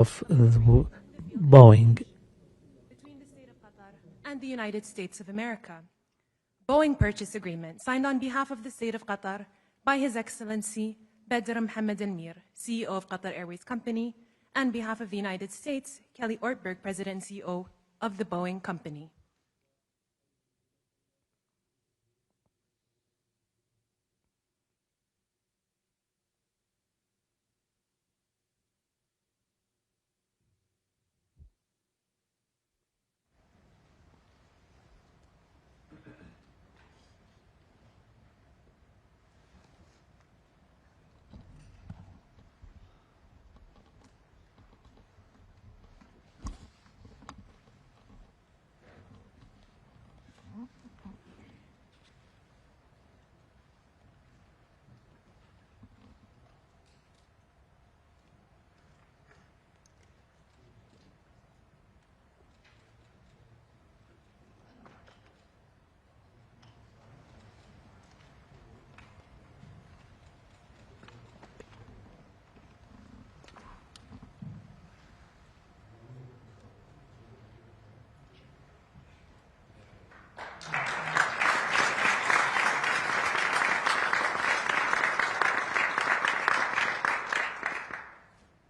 of Boeing. Between the State of Qatar and the United States of America. Boeing purchase agreement signed on behalf of the State of Qatar by His Excellency Badr Mohammed Al Mir, CEO of Qatar Airways Company, and behalf of the United States, Kelly Ortberg, President and CEO of the Boeing Company.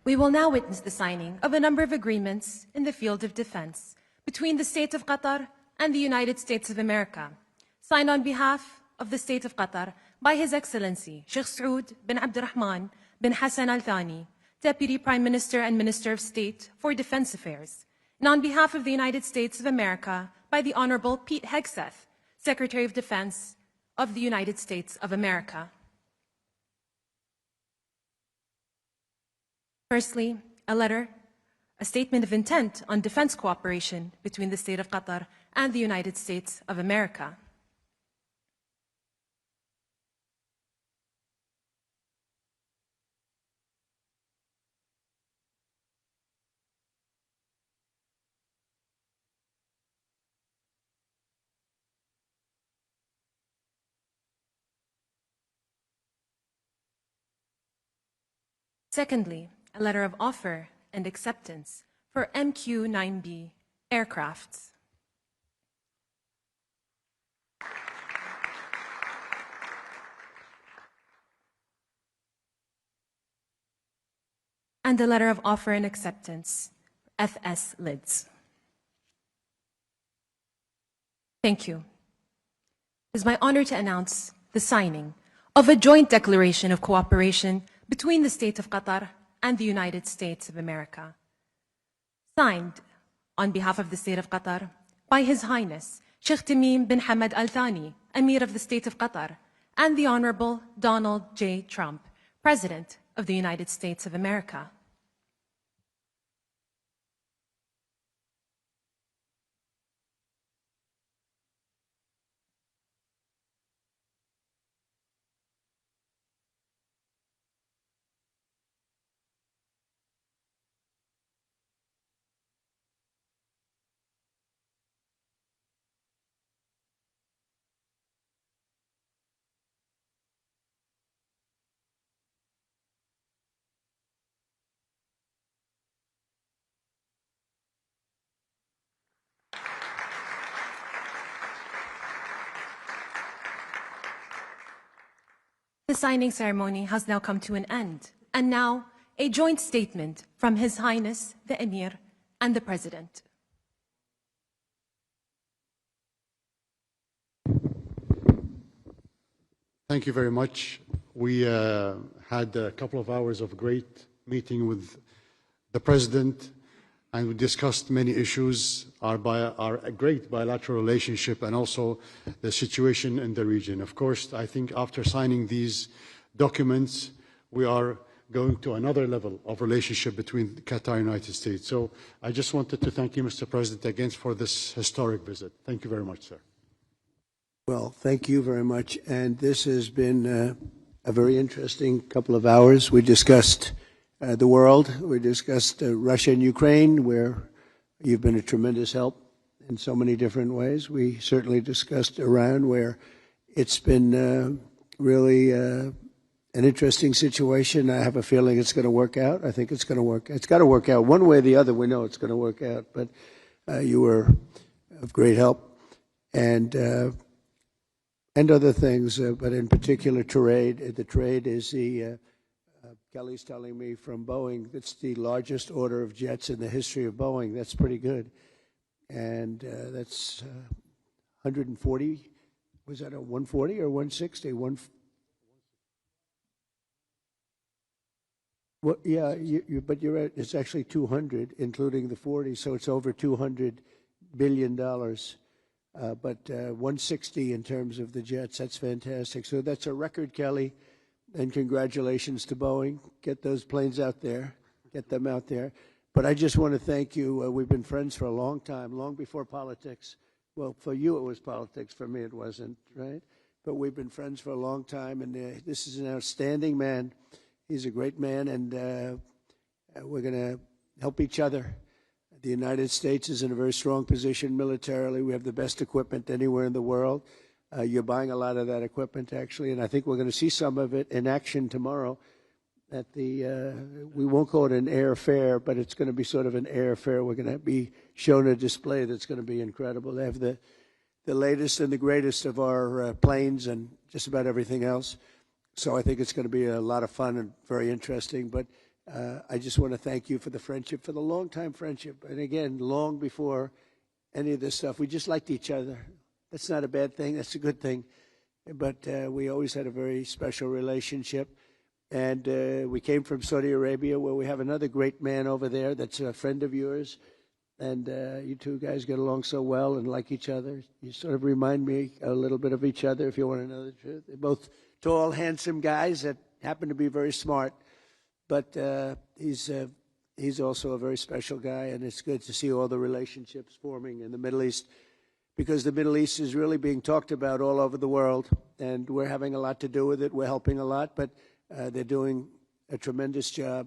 We will now witness the signing of a number of agreements in the field of defense between the State of Qatar and the United States of America, signed on behalf of the State of Qatar by His Excellency Sheikh Saud bin Abdurrahman bin Hassan Al Thani, Deputy Prime Minister and Minister of State for Defense Affairs, and on behalf of the United States of America by the Honorable Pete Hegseth, Secretary of Defense of the United States of America. Firstly, a statement of intent on defense cooperation between the State of Qatar and the United States of America. Secondly, a letter of offer and acceptance for MQ-9B aircrafts. And a letter of offer and acceptance, FS lids. Thank you. It is my honor to announce the signing of a joint declaration of cooperation between the State of Qatar and the United States of America. Signed on behalf of the State of Qatar by His Highness Sheikh Tamim bin Hamad Al Thani, Emir of the State of Qatar, and the Honorable Donald J. Trump, President of the United States of America. The signing ceremony has now come to an end, and now a joint statement from His Highness the Emir and the President. Thank you very much. We had a couple of hours of great meeting with the President, and we discussed many issues, our great bilateral relationship, and also the situation in the region. Of course, I think after signing these documents, we are going to another level of relationship between Qatar and the United States. So I just wanted to thank you, Mr. President, again for this historic visit. Thank you very much, sir. Well, thank you very much. And this has been a very interesting couple of hours. We discussed the world. We discussed Russia and Ukraine, where you've been a tremendous help in so many different ways. We certainly discussed Iran, where it's been really an interesting situation. I have a feeling it's going to work out. I think it's going to work. It's got to work out one way or the other. We know it's going to work out. But you were of great help, and other things. But in particular, trade. The trade is the Kelly's telling me from Boeing. It's the largest order of jets in the history of Boeing. That's pretty good, and that's 140. Was that a 140 or 160? Well, yeah, but you're right. It's actually 200, including the 40, so it's over $200 billion. But 160 in terms of the jets. That's fantastic. So that's a record, Kelly, and congratulations to Boeing. Get those planes out there. Get them out there. But I just want to thank you. We've been friends for a long time, long before politics. Well, for you it was politics. For me it wasn't, right? But we've been friends for a long time, and this is an outstanding man. He's a great man, and we're going to help each other. The United States is in a very strong position militarily. We have the best equipment anywhere in the world. You're buying a lot of that equipment, actually, and I think we're going to see some of it in action tomorrow at the, we won't call it an air fair, but it's going to be sort of an air fair. We're going to be shown a display that's going to be incredible. They have the latest and the greatest of our planes and just about everything else. So I think it's going to be a lot of fun and very interesting. But I just want to thank you for the friendship, for the long-time friendship. And again, long before any of this stuff, we just liked each other. That's not a bad thing. That's a good thing. But we always had a very special relationship. And we came from Saudi Arabia, where we have another great man over there that's a friend of yours. And you two guys get along so well and like each other. You sort of remind me a little bit of each other, if you want to know the truth. They're both tall, handsome guys that happen to be very smart. But he's also a very special guy, and it's good to see all the relationships forming in the Middle East, because the Middle East is really being talked about all over the world, and we're having a lot to do with it. We're helping a lot, but they're doing a tremendous job.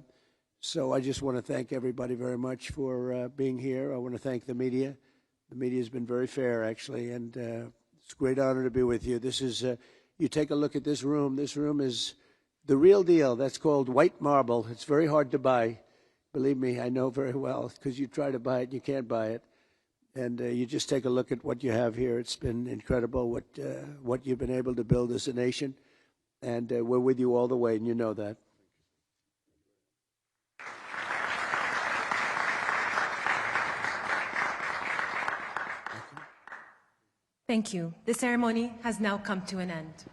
So I just want to thank everybody very much for being here. I want to thank the media. The media has been very fair, actually, and it's a great honor to be with you. This is, you take a look at this room. This room is the real deal. That's called white marble. It's very hard to buy. Believe me, I know very well, because you try to buy it, you can't buy it. And you just take a look at what you have here. It's been incredible what you've been able to build as a nation. And we're with you all the way, and you know that. Thank you. The ceremony has now come to an end.